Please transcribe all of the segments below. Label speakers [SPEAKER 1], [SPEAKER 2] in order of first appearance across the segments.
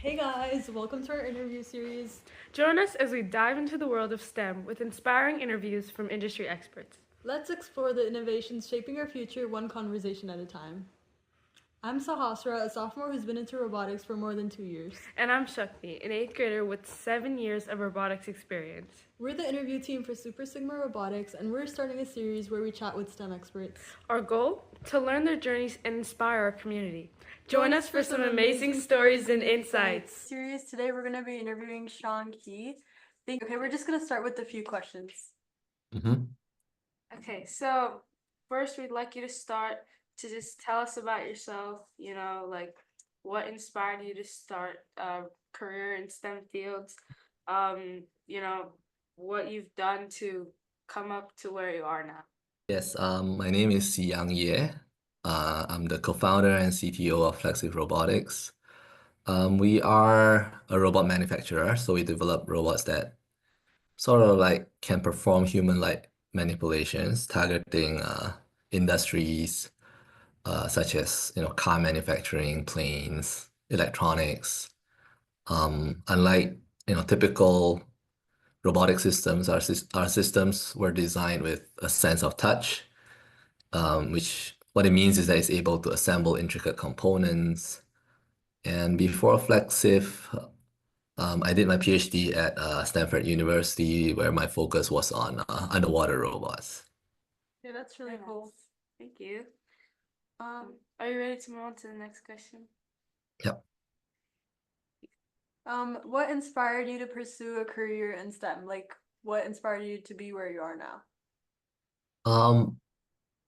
[SPEAKER 1] Hey guys, welcome to our interview series.
[SPEAKER 2] Join us as we dive into the world of STEM with inspiring interviews from industry experts.
[SPEAKER 1] Let's explore the innovations shaping our future one conversation at a time. I'm Sahasra, a sophomore who's been into robotics for more than 2 years.
[SPEAKER 2] And I'm Shakti, an 8th grader with 7 years of robotics experience.
[SPEAKER 1] We're the interview team for Super Sigma Robotics, and we're starting a series where we chat with STEM experts.
[SPEAKER 2] Our goal? To learn their journeys and inspire our community. Join us for some amazing stories and insights.
[SPEAKER 1] Series today, we're going to be interviewing Xiyang Yeh. Okay, we're just going to start with a few questions.
[SPEAKER 3] Mm-hmm.
[SPEAKER 2] Okay, so first we'd like you to start to just tell us about yourself, like what inspired you to start a career in STEM fields, what you've done to come up to where you are now.
[SPEAKER 3] Yes, my name is Xiyang Yeh. I'm the co-founder and CTO of Flexiv Robotics. We are a robot manufacturer, so we develop robots that sort of like can perform human-like manipulations, targeting industries such as car manufacturing, planes, electronics. Unlike typical robotic systems, our systems were designed with a sense of touch, which what it means is that it's able to assemble intricate components. And before Flexiv, I did my PhD at Stanford University, where my focus was on underwater robots.
[SPEAKER 1] Yeah, that's really
[SPEAKER 2] Very
[SPEAKER 1] cool.
[SPEAKER 2] nice. Thank you. Are you ready to move on to the next question?
[SPEAKER 3] Yep.
[SPEAKER 1] What inspired you to pursue a career in STEM? Like, what inspired you to be where you are now?
[SPEAKER 3] Um,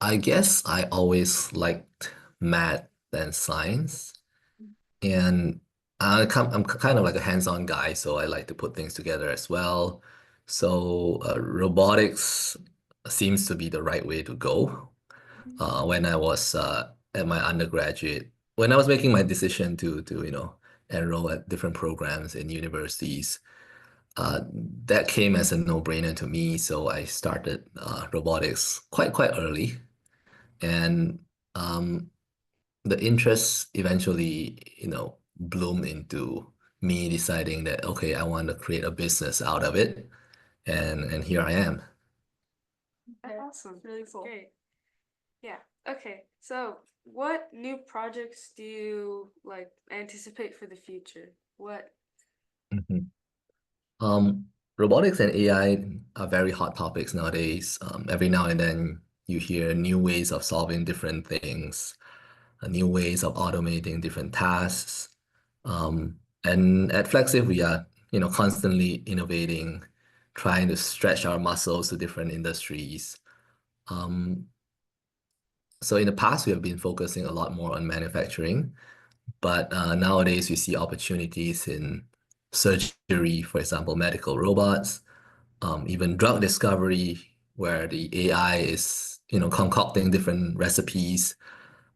[SPEAKER 3] I guess I always liked math and science, and I'm kind of like a hands-on guy, so I like to put things together as well. So robotics seems to be the right way to go. When I was at my undergraduate, when I was making my decision to enroll at different programs in universities, uh, that came as a no-brainer to me. So I started robotics quite early, and um, the interest eventually, bloomed into me deciding that okay, I want to create a business out of it, and here I am.
[SPEAKER 1] Okay,
[SPEAKER 2] Awesome.
[SPEAKER 1] really
[SPEAKER 2] That's
[SPEAKER 1] cool.
[SPEAKER 2] great. Yeah. Okay. So, what new projects do you like anticipate for the future? What?
[SPEAKER 3] Mhm. Um, Robotics and AI are very hot topics nowadays. Every now and then you hear new ways of solving different things, new ways of automating different tasks. And at Flexiv, we are, constantly innovating, trying to stretch our muscles to different industries. Um, so in the past, we have been focusing a lot more on manufacturing, but nowadays we see opportunities in surgery, for example, medical robots, even drug discovery, where the AI is, concocting different recipes,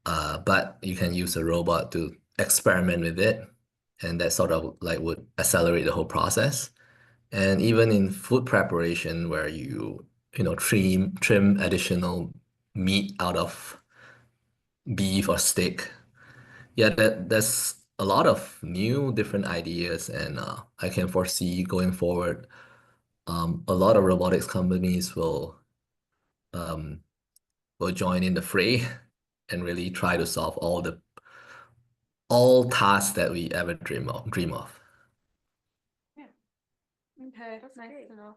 [SPEAKER 3] but you can use a robot to experiment with it, and that sort of like would accelerate the whole process. And even in food preparation, where you trim additional meat out of beef or steak. Yeah, there's a lot of new different ideas, and I can foresee going forward, a lot of robotics companies um, will join in the fray and really try to solve all tasks that we ever dream of.
[SPEAKER 2] Yeah,
[SPEAKER 1] Okay,
[SPEAKER 2] that's
[SPEAKER 1] nice
[SPEAKER 2] great.
[SPEAKER 1] to know.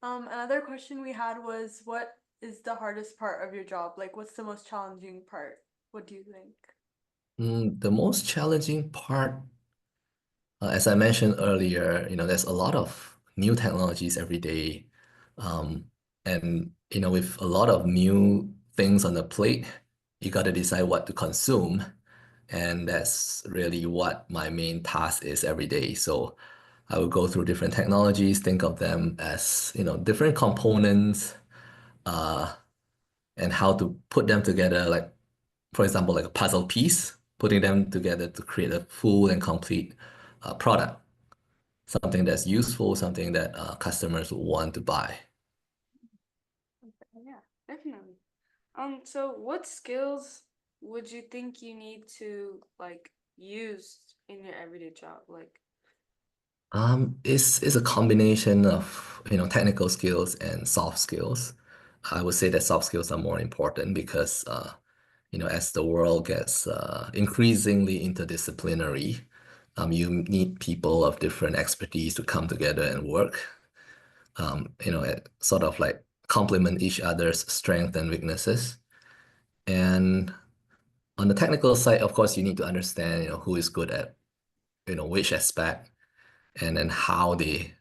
[SPEAKER 1] Another question we had was, what is the hardest part of your job? Like, what's the most challenging part? What do you think?
[SPEAKER 3] The most challenging part, as I mentioned earlier, there's a lot of new technologies every day. Um, and, with a lot of new things on the plate, you got to decide what to consume. And that's really what my main task is every day. So I will go through different technologies, think of them as, different components, uh, and how to put them together, like, for example, like a puzzle piece, putting them together to create a full and complete product, something that's useful, something that customers will want to buy.
[SPEAKER 2] Yeah, definitely. So what skills would you think you need to like use in your everyday job? Like,
[SPEAKER 3] It's a combination of, technical skills and soft skills. I would say that soft skills are more important because, as the world gets increasingly interdisciplinary, you need people of different expertise to come together and work, sort of like complement each other's strengths and weaknesses. And on the technical side, of course, you need to understand, who is good at, which aspect, and then how they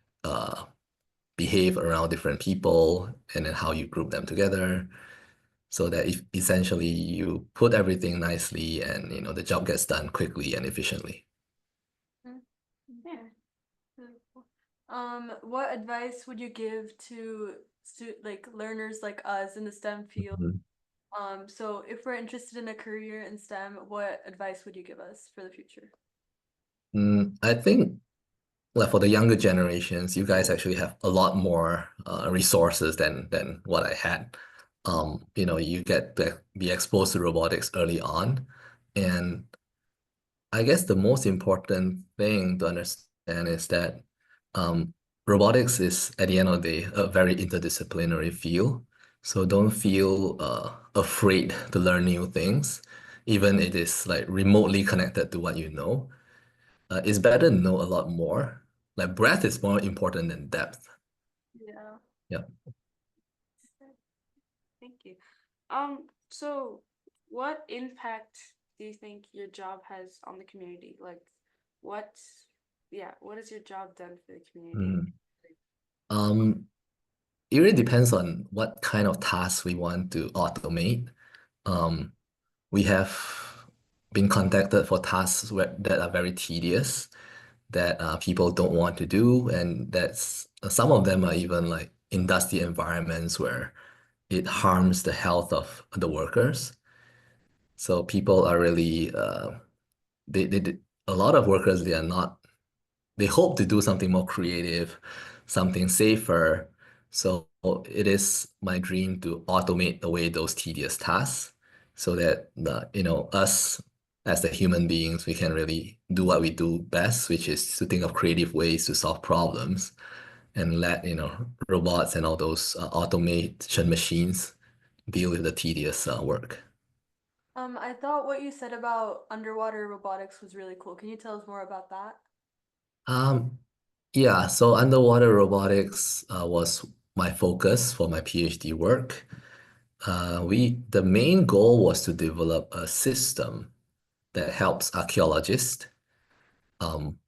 [SPEAKER 3] behave around different people, and then how you group them together so that if essentially you put everything nicely and the job gets done quickly and efficiently.
[SPEAKER 2] yeah.
[SPEAKER 1] Really cool. What advice would you give to learners like us in the STEM field?
[SPEAKER 3] Mhm.
[SPEAKER 1] So if we're interested in a career in STEM, what advice would you give us for the future?
[SPEAKER 3] I think like for the younger generations, you guys actually have a lot more resources than what I had. You get to be exposed to robotics early on, and I guess the most important thing to understand is that um, robotics is, at the end of the day, a very interdisciplinary field. So don't feel afraid to learn new things, even it is like remotely connected to what you know. It's better to know a lot more. Like breadth is more important than depth.
[SPEAKER 1] Yeah.
[SPEAKER 3] Yeah.
[SPEAKER 2] Thank you. So what impact do you think your job has on the community? Like, what, yeah, what has your job done for the community?
[SPEAKER 3] Mm. Um, it really depends on what kind of tasks we want to automate. Um, we have been contacted for tasks that are very tedious, that people don't want to do, and that's some of them are even like in dusty environments where it harms the health of the workers. So people are really a lot of workers, they are not, they hope to do something more creative, something safer. So it is my dream to automate away those tedious tasks so that us as the human beings, we can really do what we do best, which is to think of creative ways to solve problems and let, robots and all those automation machines deal with the tedious work.
[SPEAKER 1] I thought what you said about underwater robotics was really cool. Can you tell us more about that?
[SPEAKER 3] Um, yeah, so underwater robotics was my focus for my PhD work. The main goal was to develop a system that helps archaeologists um,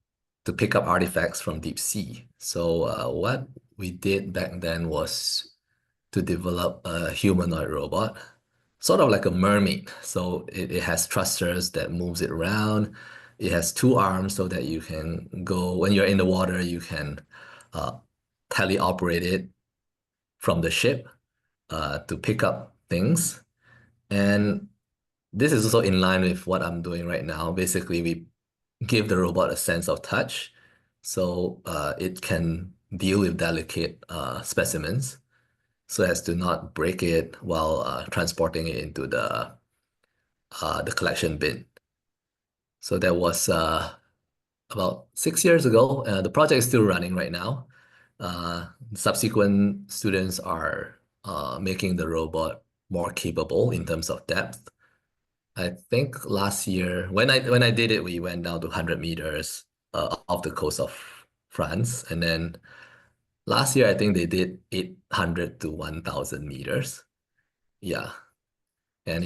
[SPEAKER 3] to pick up artifacts from deep sea. So what we did back then was to develop a humanoid robot, sort of like a mermaid. So it has thrusters that moves it around. It has two arms so that you can go, when you're in the water, you can uh, teleoperate it from the ship to pick up things. And this is also in line with what I'm doing right now. Basically, we give the robot a sense of touch so it can deal with delicate specimens so as to not break it while transporting it into the collection bin. So that was about 6 years ago. The project is still running right now. Subsequent students are making the robot more capable in terms of depth. I think last year when I did it, we went down to 100 meters off the coast of France, and then last year I think they did 800 to 1,000 meters. Yeah, and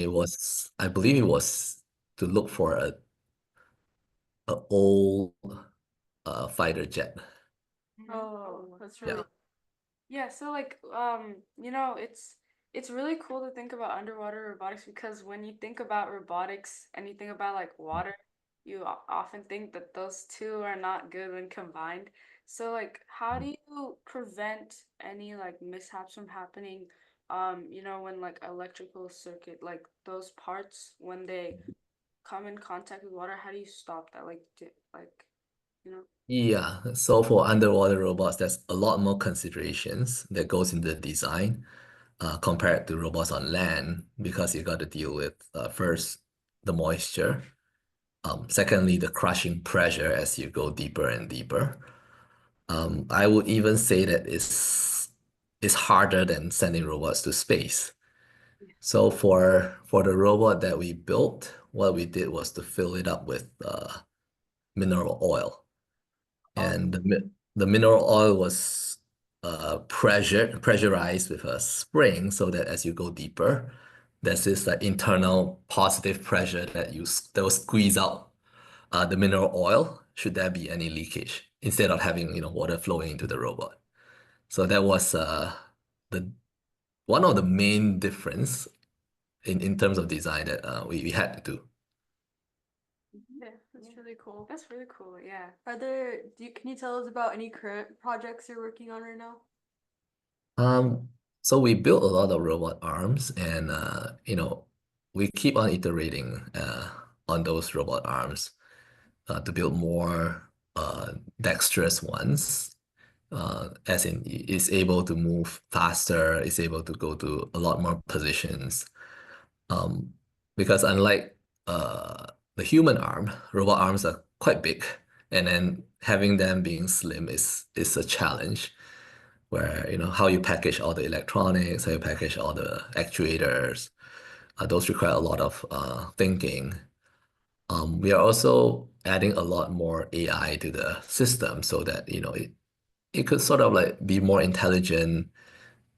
[SPEAKER 3] I believe it was to look for a old fighter jet.
[SPEAKER 1] Oh, that's
[SPEAKER 3] Yeah.
[SPEAKER 1] really
[SPEAKER 2] Yeah, so like it's really cool to think about underwater robotics because when you think about robotics and you think about like water, you often think that those two are not good when combined. So like how do you prevent any like mishaps from happening when like electrical circuit like those parts when they come in contact with water, how do you stop that? Like you know?
[SPEAKER 3] Yeah, so for underwater robots, there's a lot more considerations that goes into the design compared to robots on land because you got to deal with first the moisture. Secondly, the crushing pressure as you go deeper and deeper. I would even say that it's harder than sending robots to space. So for the robot that we built, what we did was to fill it up with mineral oil. And the mineral oil was pressurized with a spring so that as you go deeper, there's this like internal positive pressure that will squeeze out the mineral oil should there be any leakage instead of having water flowing into the robot. So that was the one of the main difference in terms of design that we had to do.
[SPEAKER 1] Yeah, that's really cool.
[SPEAKER 2] That's really cool. Yeah.
[SPEAKER 1] Can you tell us about any current projects you're working on right now?
[SPEAKER 3] So we built a lot of robot arms, and we keep on iterating on those robot arms to build more dexterous ones. As in, it's able to move faster, it's able to go to a lot more positions. Um, because unlike the human arm, robot arms are quite big, and then having them being slim is a challenge where how you package all the electronics, how you package all the actuators, those require a lot of thinking. We are also adding a lot more AI to the system so that it could sort of like be more intelligent.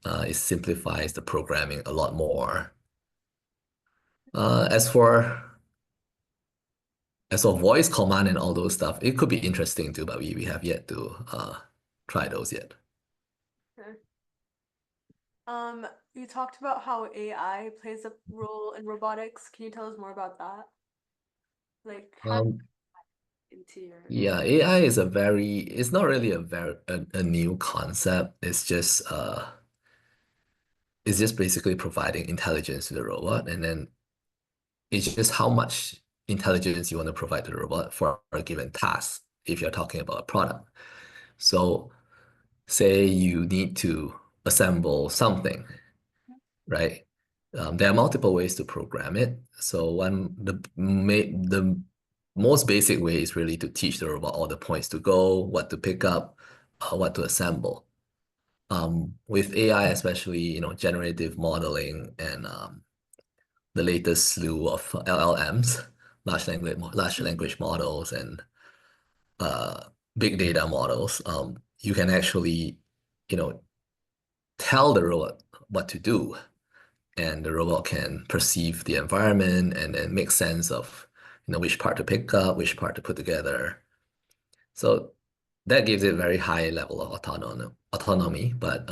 [SPEAKER 3] It simplifies the programming a lot more. As for voice command and all those stuff, it could be interesting too, but we have yet to try those yet.
[SPEAKER 1] Okay. You talked about how AI plays a role in robotics. Can you tell us more about that? Like how
[SPEAKER 3] Um,
[SPEAKER 2] Into your
[SPEAKER 3] yeah, AI is it's not really a new concept. It's just basically providing intelligence to the robot, and then it's just how much intelligence you want to provide to the robot for a given task if you're talking about a product. So say you need to assemble something, right? There are multiple ways to program it. So the most basic way is really to teach the robot all the points to go, what to pick up, what to assemble. With AI, especially, generative modeling and the latest slew of LLMs, large language models, and uh, big data models, you can actually, you know, tell the robot what to do, and the robot can perceive the environment and then make sense of, which part to pick up, which part to put together. So that gives it a very high level of autonomy, but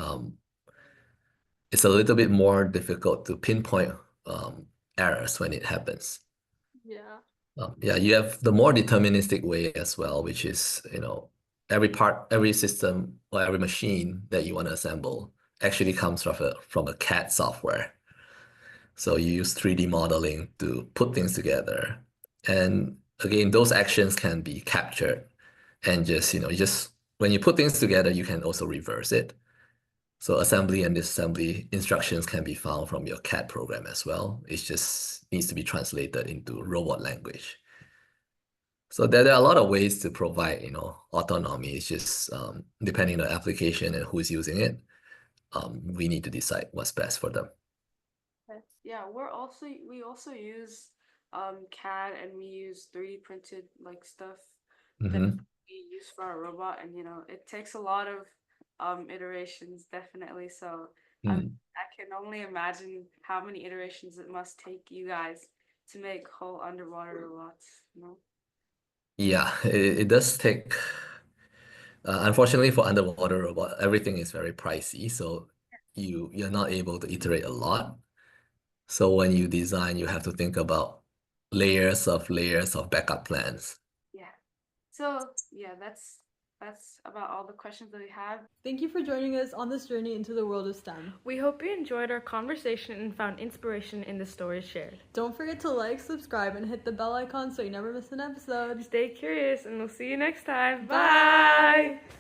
[SPEAKER 3] it's a little bit more difficult to pinpoint errors when it happens.
[SPEAKER 1] yeah.
[SPEAKER 3] Yeah, you have the more deterministic way as well, which is, every system or every machine that you want to assemble actually comes from a CAD software. So you use 3D modeling to put things together. And again, those actions can be captured and just when you put things together, you can also reverse it. So assembly and disassembly instructions can be found from your CAD program as well. It just needs to be translated into robot language. So there are a lot of ways to provide, autonomy. It's just depending on the application and who's using it, we need to decide what's best for them.
[SPEAKER 2] Yeah, we also use CAD, and we use 3D printed like stuff that
[SPEAKER 3] Hmm.
[SPEAKER 2] we use for our robot, and it takes a lot of iterations, definitely. So I can only imagine how many iterations it must take you guys to make whole underwater robots.
[SPEAKER 3] Yeah, it does take. Unfortunately, for underwater robot, everything is very pricey, so you're not able to iterate a lot. So when you design, you have to think about layers of backup plans.
[SPEAKER 2] Yeah. So yeah, that's about all the questions that we have.
[SPEAKER 1] Thank you for joining us on this journey into the world of STEM.
[SPEAKER 2] We hope you enjoyed our conversation and found inspiration in the stories shared.
[SPEAKER 1] Don't forget to like, subscribe, and hit the bell icon so you never miss an episode.
[SPEAKER 2] Stay curious, and we'll see you next time.
[SPEAKER 1] Bye.
[SPEAKER 2] Bye.